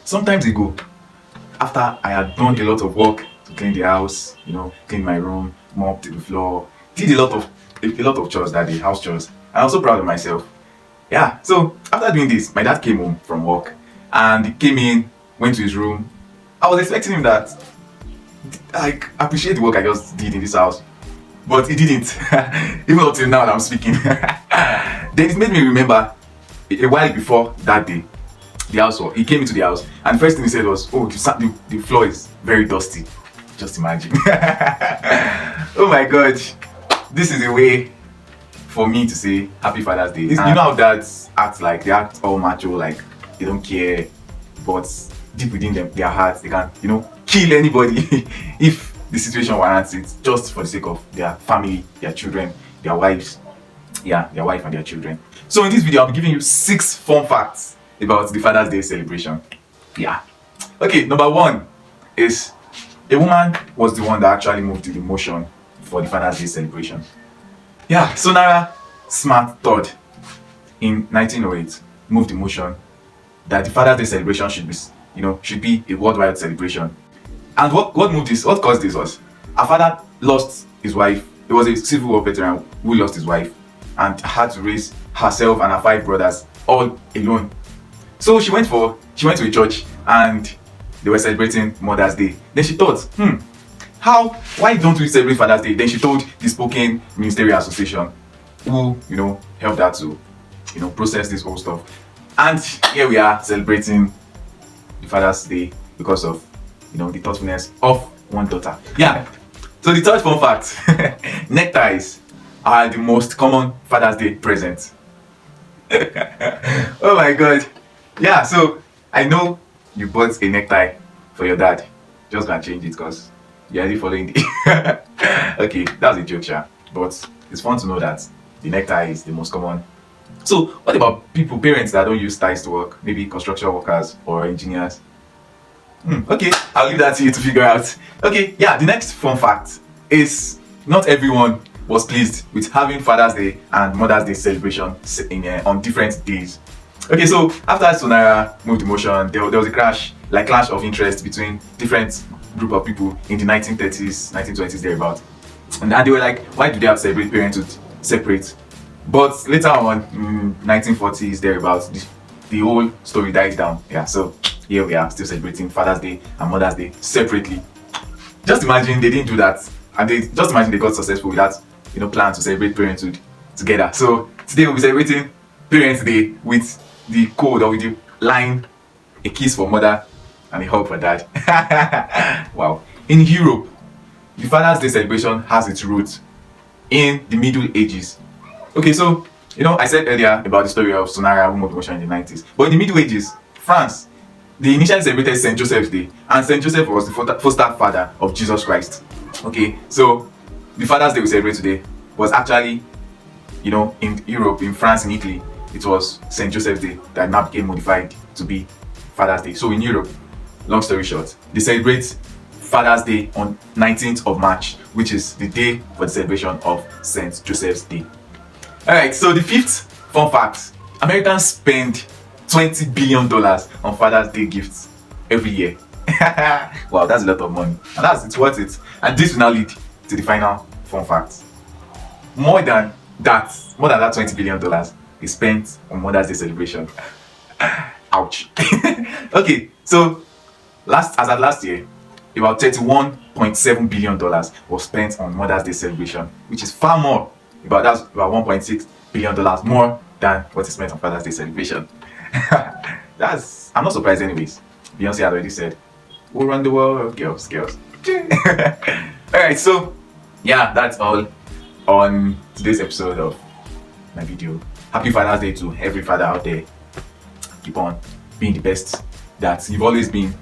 sometimes ago, after I had done a lot of work to clean the house, clean my room, mop the floor, did a lot of chores that day, house chores. And I'm so proud of myself. Yeah, so after doing this, my dad came home from work and he came in, went to his room. I was expecting him that I appreciate the work I just did in this house, but he didn't. Even up till now that I'm speaking. Then it made me remember a while before that day, he came into the house and the first thing he said was, "Oh, the floor is very dusty." Just imagine. Oh my god, this is a way for me to say Happy Father's Day. You know how dads act, like they act all macho, like they don't care, but deep within their hearts, they can, kill anybody if the situation warrants it, just for the sake of their family, their children, their wives. Yeah, their wife and their children. So in this video, I'll be giving you 6 fun facts about the Father's Day celebration. Yeah. Okay, number 1 is a woman was the one that actually moved the motion for the Father's Day celebration. Yeah, Sonara Smart III in 1908 moved the motion that the Father's Day celebration should be a worldwide celebration. And what caused this was her father lost his wife. There was a Civil War veteran who lost his wife and had to raise herself and her 5 brothers all alone. So she went to a church and they were celebrating Mother's Day. Then she thought, why don't we celebrate Father's Day? Then she told the Spoken Ministerial Association, who helped her to process this whole stuff. And here we are celebrating the Father's Day because of the thoughtfulness of one daughter. Yeah. So the third fun fact: neckties are the most common Father's Day present. Oh my god. Yeah, so I know you bought a necktie for your dad. Just gonna change it because you're already following the okay, that's a joke, sure. But it's fun to know that the necktie is the most common. So what about parents that don't use ties to work? Maybe construction workers or engineers? Okay, I'll leave that to you to figure out. Okay, yeah, the next fun fact is not everyone was pleased with having Father's Day and Mother's Day celebration on different days. Okay, so after Sonara moved the motion, there was a clash of interest between different group of people in the 1930s, 1920s thereabout. And they were like, why do they have to celebrate parenthood separate? But later on, 1940s thereabouts, the whole story dies down. Yeah, so here we are still celebrating Father's Day and Mother's Day separately. Just imagine they didn't do that, and just imagine they got successful with that, plan to celebrate parenthood together. So today we'll be celebrating Parents' Day with the code, or with the line, a kiss for mother and a hug for dad. Wow. In Europe, the Father's Day celebration has its roots in the Middle Ages. Okay, so I said earlier about the story of Sonara who moved the motion in the 90s. But in the Middle Ages, France, they initially celebrated St. Joseph's Day, and St. Joseph was the foster father of Jesus Christ. Okay, so the Father's Day we celebrate today was actually, in Europe, in France, in Italy, it was St. Joseph's Day that now became modified to be Father's Day. So in Europe, long story short, they celebrate Father's Day on 19th of March, which is the day for the celebration of St. Joseph's Day. Alright, so the 5th fun fact: Americans spend $20 billion on Father's Day gifts every year. Wow, that's a lot of money, and it's worth it. And this will now lead to the final fun fact. More than that $20 billion is spent on Mother's Day celebration. Ouch. Okay, so last year, about $31.7 billion was spent on Mother's Day celebration, which is far more. That's about $1.6 billion more than what is spent on Father's Day celebration. I'm not surprised anyways. Beyonce had already said, we'll run the world, girls. Alright, so yeah, that's all on today's episode of my video. Happy Father's Day to every father out there. Keep on being the best that you've always been.